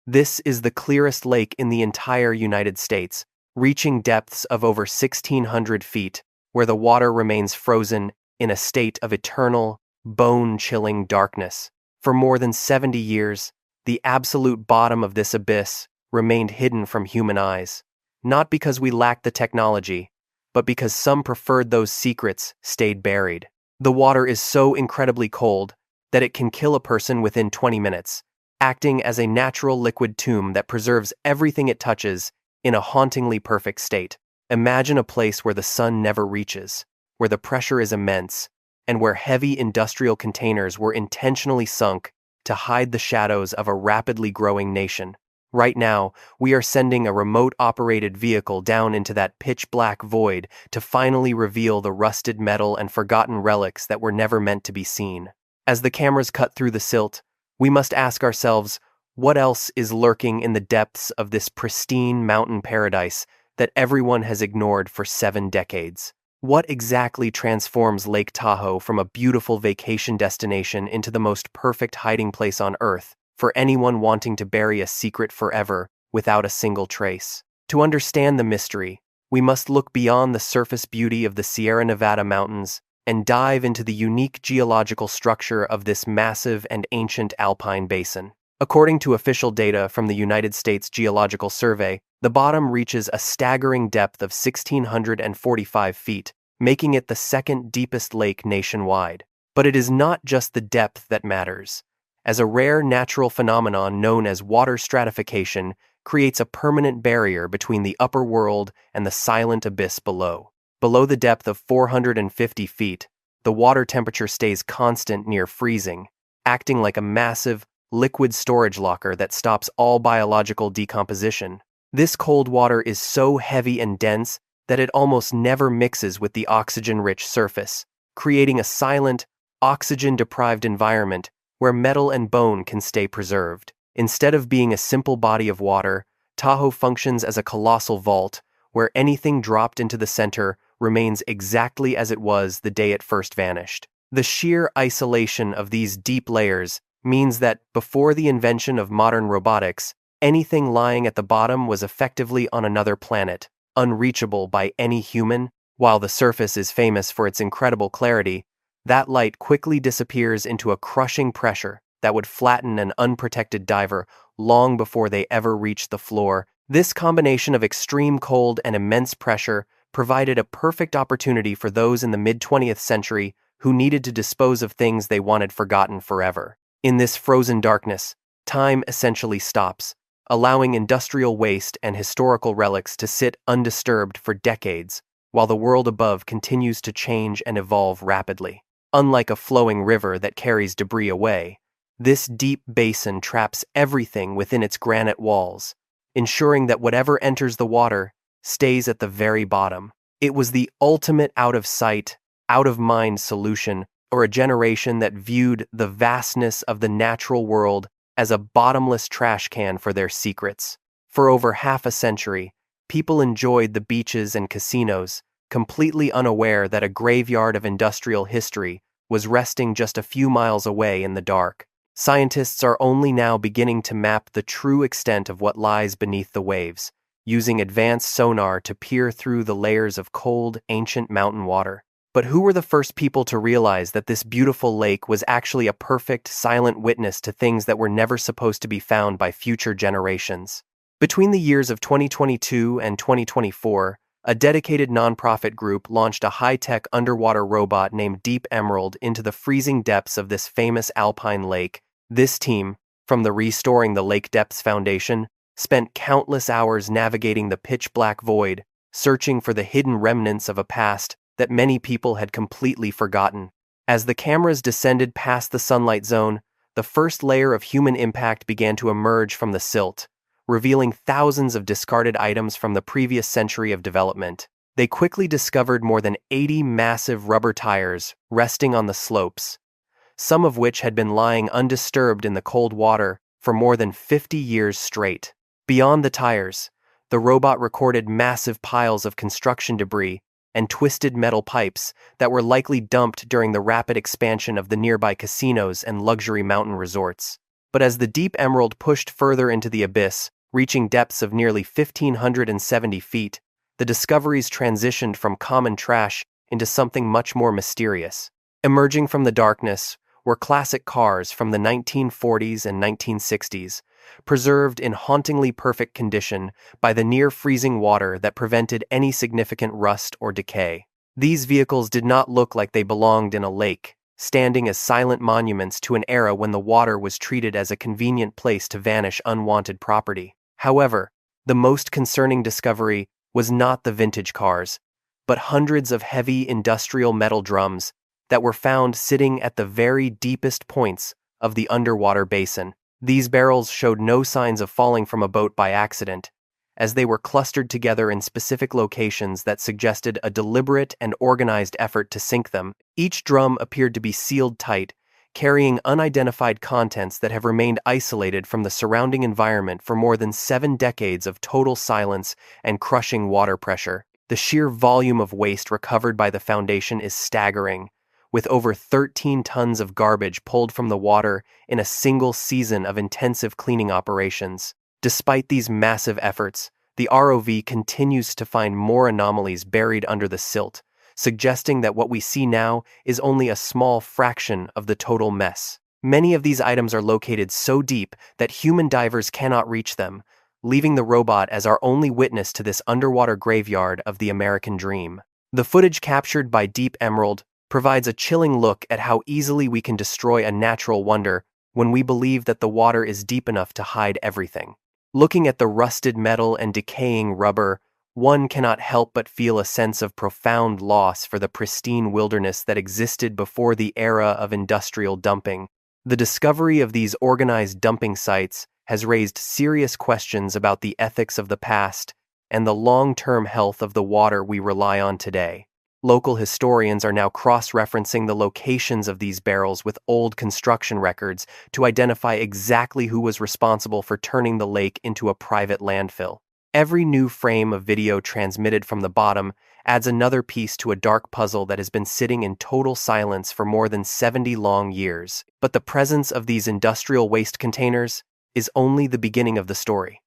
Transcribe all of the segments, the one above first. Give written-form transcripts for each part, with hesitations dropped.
This is the clearest lake in the entire United States, reaching depths of over 1,600 feet, where the water remains frozen in a state of eternal, bone-chilling darkness. For more than 70 years, the absolute bottom of this abyss remained hidden from human eyes, not because we lacked the technology, but because some preferred those secrets stayed buried. The water is so incredibly cold that it can kill a person within 20 minutes, acting as a natural liquid tomb that preserves everything it touches in a hauntingly perfect state. Imagine a place where the sun never reaches, where the pressure is immense, and where heavy industrial containers were intentionally sunk to hide the shadows of a rapidly growing nation. Right now, we are sending a remote-operated vehicle down into that pitch-black void to finally reveal the rusted metal and forgotten relics that were never meant to be seen. As the cameras cut through the silt, we must ask ourselves, what else is lurking in the depths of this pristine mountain paradise that everyone has ignored for 7 decades? What exactly transforms Lake Tahoe from a beautiful vacation destination into the most perfect hiding place on Earth for anyone wanting to bury a secret forever without a single trace? To understand the mystery, we must look beyond the surface beauty of the Sierra Nevada mountains and dive into the unique geological structure of this massive and ancient alpine basin. According to official data from the United States Geological Survey, the bottom reaches a staggering depth of 1,645 feet, making it the second deepest lake nationwide. But it is not just the depth that matters, as a rare natural phenomenon known as water stratification creates a permanent barrier between the upper world and the silent abyss below. Below the depth of 450 feet, the water temperature stays constant near freezing, acting like a massive, liquid storage locker that stops all biological decomposition. This cold water is so heavy and dense that it almost never mixes with the oxygen-rich surface, creating a silent, oxygen-deprived environment where metal and bone can stay preserved. Instead of being a simple body of water, Tahoe functions as a colossal vault where anything dropped into the center remains exactly as it was the day it first vanished. The sheer isolation of these deep layers means that, before the invention of modern robotics, anything lying at the bottom was effectively on another planet, unreachable by any human. While the surface is famous for its incredible clarity, that light quickly disappears into a crushing pressure that would flatten an unprotected diver long before they ever reach the floor. This combination of extreme cold and immense pressure provided a perfect opportunity for those in the mid-20th century who needed to dispose of things they wanted forgotten forever. In this frozen darkness, time essentially stops, allowing industrial waste and historical relics to sit undisturbed for decades, while the world above continues to change and evolve rapidly. Unlike a flowing river that carries debris away, this deep basin traps everything within its granite walls, ensuring that whatever enters the water stays at the very bottom. It was the ultimate out-of-sight, out-of-mind solution for a generation that viewed the vastness of the natural world as a bottomless trash can for their secrets. For over half a century, people enjoyed the beaches and casinos, completely unaware that a graveyard of industrial history was resting just a few miles away in the dark. Scientists are only now beginning to map the true extent of what lies beneath the waves, using advanced sonar to peer through the layers of cold, ancient mountain water. But who were the first people to realize that this beautiful lake was actually a perfect, silent witness to things that were never supposed to be found by future generations? Between the years of 2022 and 2024, a dedicated nonprofit group launched a high-tech underwater robot named Deep Emerald into the freezing depths of this famous alpine lake. This team, from the Restoring the Lake Depths Foundation, spent countless hours navigating the pitch-black void, searching for the hidden remnants of a past that many people had completely forgotten. As the cameras descended past the sunlight zone, the first layer of human impact began to emerge from the silt, revealing thousands of discarded items from the previous century of development. They quickly discovered more than 80 massive rubber tires resting on the slopes, some of which had been lying undisturbed in the cold water for more than 50 years straight. Beyond the tires, the robot recorded massive piles of construction debris and twisted metal pipes that were likely dumped during the rapid expansion of the nearby casinos and luxury mountain resorts. But as the deep emerald pushed further into the abyss, reaching depths of nearly 1,570 feet, the discoveries transitioned from common trash into something much more mysterious. Emerging from the darkness were classic cars from the 1940s and 1960s, preserved in hauntingly perfect condition by the near-freezing water that prevented any significant rust or decay. These vehicles did not look like they belonged in a lake, standing as silent monuments to an era when the water was treated as a convenient place to vanish unwanted property. However, the most concerning discovery was not the vintage cars, but hundreds of heavy industrial metal drums that were found sitting at the very deepest points of the underwater basin. These barrels showed no signs of falling from a boat by accident, as they were clustered together in specific locations that suggested a deliberate and organized effort to sink them. Each drum appeared to be sealed tight, carrying unidentified contents that have remained isolated from the surrounding environment for more than 7 decades of total silence and crushing water pressure. The sheer volume of waste recovered by the foundation is staggering, with over 13 tons of garbage pulled from the water in a single season of intensive cleaning operations. Despite these massive efforts, the ROV continues to find more anomalies buried under the silt, suggesting that what we see now is only a small fraction of the total mess. Many of these items are located so deep that human divers cannot reach them, leaving the robot as our only witness to this underwater graveyard of the American dream. The footage captured by Deep Emerald provides a chilling look at how easily we can destroy a natural wonder when we believe that the water is deep enough to hide everything. Looking at the rusted metal and decaying rubber, one cannot help but feel a sense of profound loss for the pristine wilderness that existed before the era of industrial dumping. The discovery of these organized dumping sites has raised serious questions about the ethics of the past and the long-term health of the water we rely on today. Local historians are now cross-referencing the locations of these barrels with old construction records to identify exactly who was responsible for turning the lake into a private landfill. Every new frame of video transmitted from the bottom adds another piece to a dark puzzle that has been sitting in total silence for more than 70 long years. But the presence of these industrial waste containers is only the beginning of the story,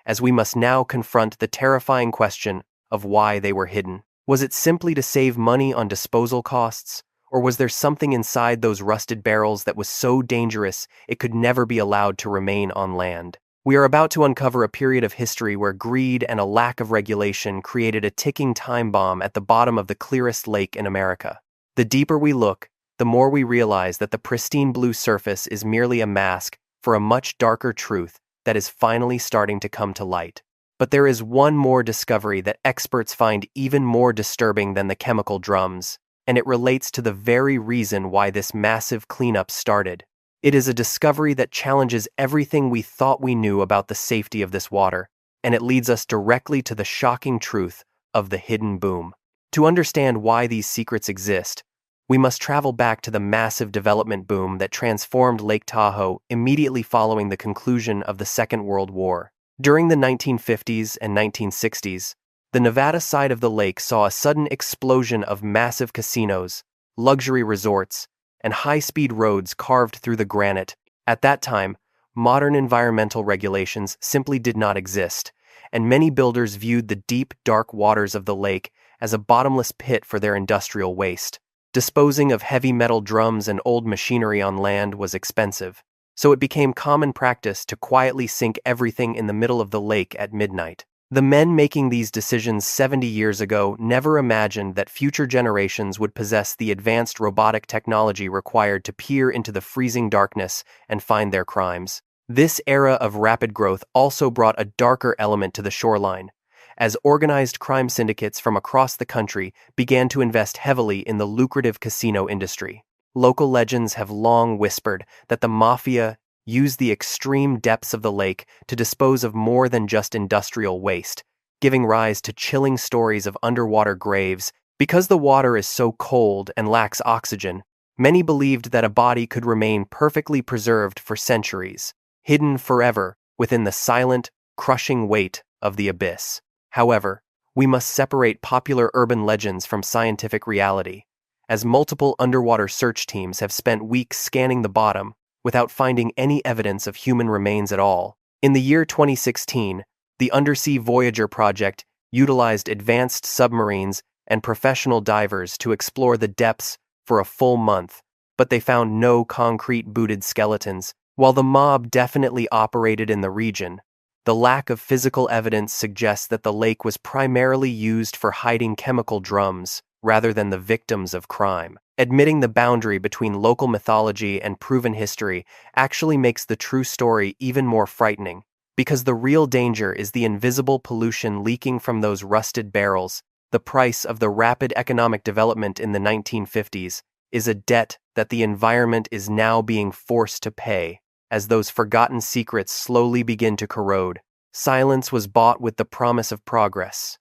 as we must now confront the terrifying question of why they were hidden. Was it simply to save money on disposal costs, or was there something inside those rusted barrels that was so dangerous it could never be allowed to remain on land? We are about to uncover a period of history where greed and a lack of regulation created a ticking time bomb at the bottom of the clearest lake in America. The deeper we look, the more we realize that the pristine blue surface is merely a mask for a much darker truth that is finally starting to come to light. But there is one more discovery that experts find even more disturbing than the chemical drums, and it relates to the very reason why this massive cleanup started. It is a discovery that challenges everything we thought we knew about the safety of this water, and it leads us directly to the shocking truth of the hidden boom. To understand why these secrets exist, we must travel back to the massive development boom that transformed Lake Tahoe immediately following the conclusion of the Second World War. During the 1950s and 1960s, the Nevada side of the lake saw a sudden explosion of massive casinos, luxury resorts, and high-speed roads carved through the granite. At that time, modern environmental regulations simply did not exist, and many builders viewed the deep, dark waters of the lake as a bottomless pit for their industrial waste. Disposing of heavy metal drums and old machinery on land was expensive, so it became common practice to quietly sink everything in the middle of the lake at midnight. The men making these decisions 70 years ago never imagined that future generations would possess the advanced robotic technology required to peer into the freezing darkness and find their crimes. This era of rapid growth also brought a darker element to the shoreline, as organized crime syndicates from across the country began to invest heavily in the lucrative casino industry. Local legends have long whispered that the mafia used the extreme depths of the lake to dispose of more than just industrial waste, giving rise to chilling stories of underwater graves. Because the water is so cold and lacks oxygen, many believed that a body could remain perfectly preserved for centuries, hidden forever within the silent, crushing weight of the abyss. However, we must separate popular urban legends from scientific reality. As multiple underwater search teams have spent weeks scanning the bottom, without finding any evidence of human remains at all. In the year 2016, the Undersea Voyager project utilized advanced submarines and professional divers to explore the depths for a full month, but they found no concrete booted skeletons. While the mob definitely operated in the region, the lack of physical evidence suggests that the lake was primarily used for hiding chemical drums rather than the victims of crime. Admitting the boundary between local mythology and proven history actually makes the true story even more frightening, because the real danger is the invisible pollution leaking from those rusted barrels. The price of the rapid economic development in the 1950s is a debt that the environment is now being forced to pay. As those forgotten secrets slowly begin to corrode, silence was bought with the promise of progress.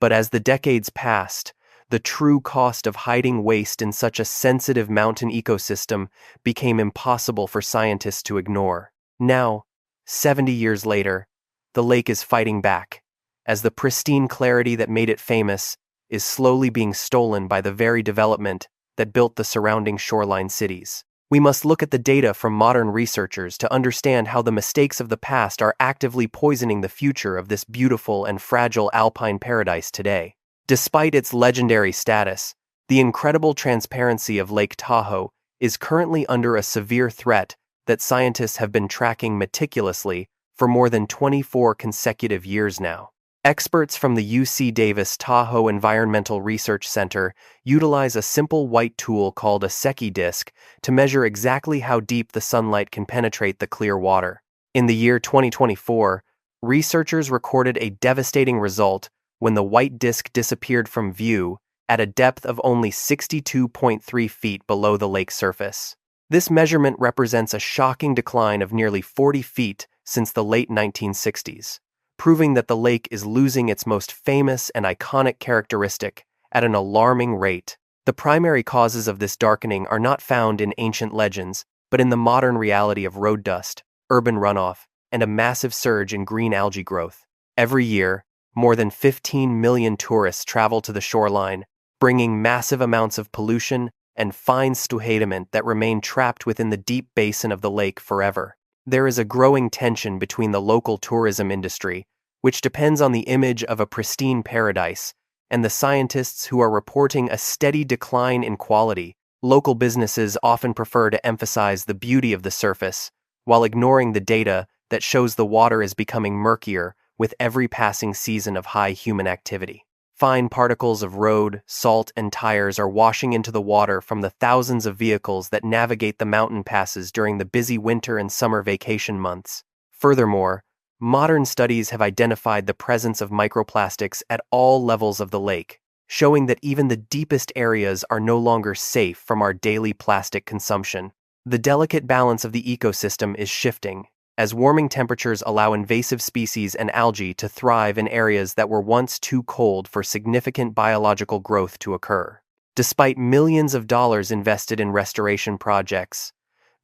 But as the decades passed, the true cost of hiding waste in such a sensitive mountain ecosystem became impossible for scientists to ignore. Now, 70 years later, the lake is fighting back, as the pristine clarity that made it famous is slowly being stolen by the very development that built the surrounding shoreline cities. We must look at the data from modern researchers to understand how the mistakes of the past are actively poisoning the future of this beautiful and fragile alpine paradise today. Despite its legendary status, the incredible transparency of Lake Tahoe is currently under a severe threat that scientists have been tracking meticulously for more than 24 consecutive years now. Experts from the UC Davis Tahoe Environmental Research Center utilize a simple white tool called a Secchi disc to measure exactly how deep the sunlight can penetrate the clear water. In the year 2024, researchers recorded a devastating result when the white disc disappeared from view at a depth of only 62.3 feet below the lake surface. This measurement represents a shocking decline of nearly 40 feet since the late 1960s. Proving that the lake is losing its most famous and iconic characteristic at an alarming rate. The primary causes of this darkening are not found in ancient legends, but in the modern reality of road dust, urban runoff, and a massive surge in green algae growth. Every year, more than 15 million tourists travel to the shoreline, bringing massive amounts of pollution and fine sediment that remain trapped within the deep basin of the lake forever. There is a growing tension between the local tourism industry, which depends on the image of a pristine paradise, and the scientists who are reporting a steady decline in quality. Local businesses often prefer to emphasize the beauty of the surface, while ignoring the data that shows the water is becoming murkier with every passing season of high human activity. Fine particles of road, salt, and tires are washing into the water from the thousands of vehicles that navigate the mountain passes during the busy winter and summer vacation months. Furthermore, modern studies have identified the presence of microplastics at all levels of the lake, showing that even the deepest areas are no longer safe from our daily plastic consumption. The delicate balance of the ecosystem is shifting, as warming temperatures allow invasive species and algae to thrive in areas that were once too cold for significant biological growth to occur. Despite millions of dollars invested in restoration projects,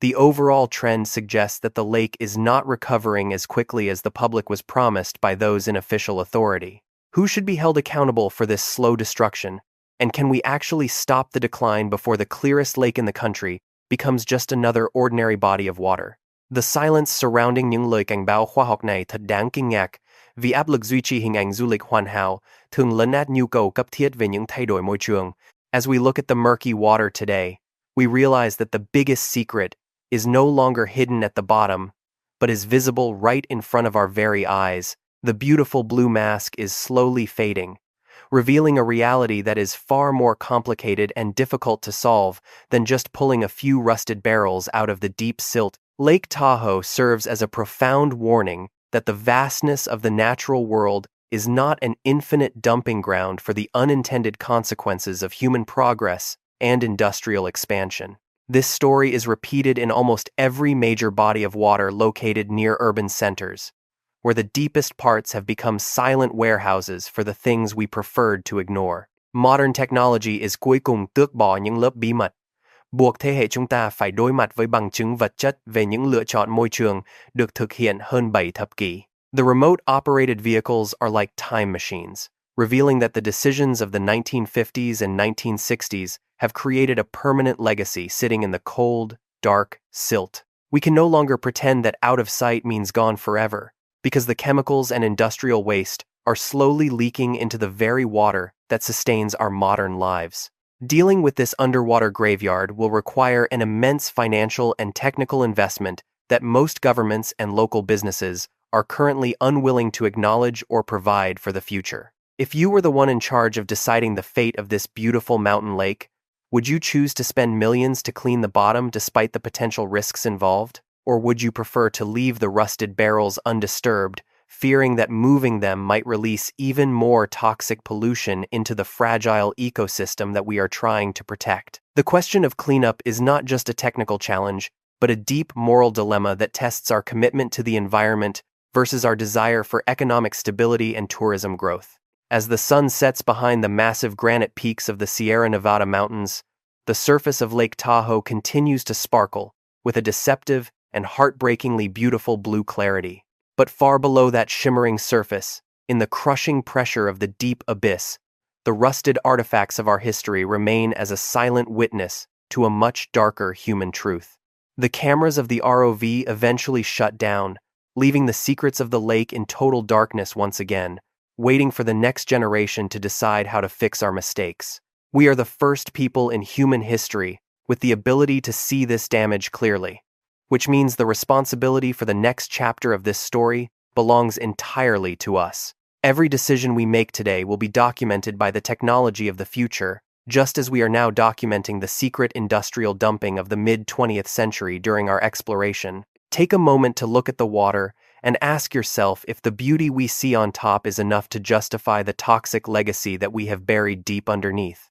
the overall trend suggests that the lake is not recovering as quickly as the public was promised by those in official authority. Who should be held accountable for this slow destruction, and can we actually stop the decline before the clearest lake in the country becomes just another ordinary body of water? The silence surrounding những lời cảnh báo khoa học này thật đáng kinh ngạc, vì áp lực duy trì hình ảnh du lịch hoàn hảo thường lấn át nhu cầu cấp thiết về những thay đổi môi trường. As we look at the murky water today, we realize that the biggest secret is no longer hidden at the bottom, but is visible right in front of our very eyes. The beautiful blue mask is slowly fading, revealing a reality that is far more complicated and difficult to solve than just pulling a few rusted barrels out of the deep silt. Lake Tahoe serves as a profound warning that the vastness of the natural world is not an infinite dumping ground for the unintended consequences of human progress and industrial expansion. This story is repeated in almost every major body of water located near urban centers, where the deepest parts have become silent warehouses for the things we preferred to ignore. Modern technology is cuối cùng tước bỏ những lớp bí mật, buộc thế hệ chúng ta phải đối mặt với bằng chứng vật chất về những lựa chọn môi trường được thực hiện hơn 7 thập kỷ. The remote-operated vehicles are like time machines, revealing that the decisions of the 1950s and 1960s have created a permanent legacy sitting in the cold, dark silt. We can no longer pretend that out of sight means gone forever, because the chemicals and industrial waste are slowly leaking into the very water that sustains our modern lives. Dealing with this underwater graveyard will require an immense financial and technical investment that most governments and local businesses are currently unwilling to acknowledge or provide for the future. If you were the one in charge of deciding the fate of this beautiful mountain lake, would you choose to spend millions to clean the bottom despite the potential risks involved? Or would you prefer to leave the rusted barrels undisturbed, fearing that moving them might release even more toxic pollution into the fragile ecosystem that we are trying to protect? The question of cleanup is not just a technical challenge, but a deep moral dilemma that tests our commitment to the environment versus our desire for economic stability and tourism growth. As the sun sets behind the massive granite peaks of the Sierra Nevada mountains, the surface of Lake Tahoe continues to sparkle with a deceptive and heartbreakingly beautiful blue clarity. But far below that shimmering surface, in the crushing pressure of the deep abyss, the rusted artifacts of our history remain as a silent witness to a much darker human truth. The cameras of the ROV eventually shut down, leaving the secrets of the lake in total darkness once again, waiting for the next generation to decide how to fix our mistakes. We are the first people in human history with the ability to see this damage clearly, which means the responsibility for the next chapter of this story belongs entirely to us. Every decision we make today will be documented by the technology of the future, just as we are now documenting the secret industrial dumping of the mid-20th century during our exploration. Take a moment to look at the water and ask yourself if the beauty we see on top is enough to justify the toxic legacy that we have buried deep underneath.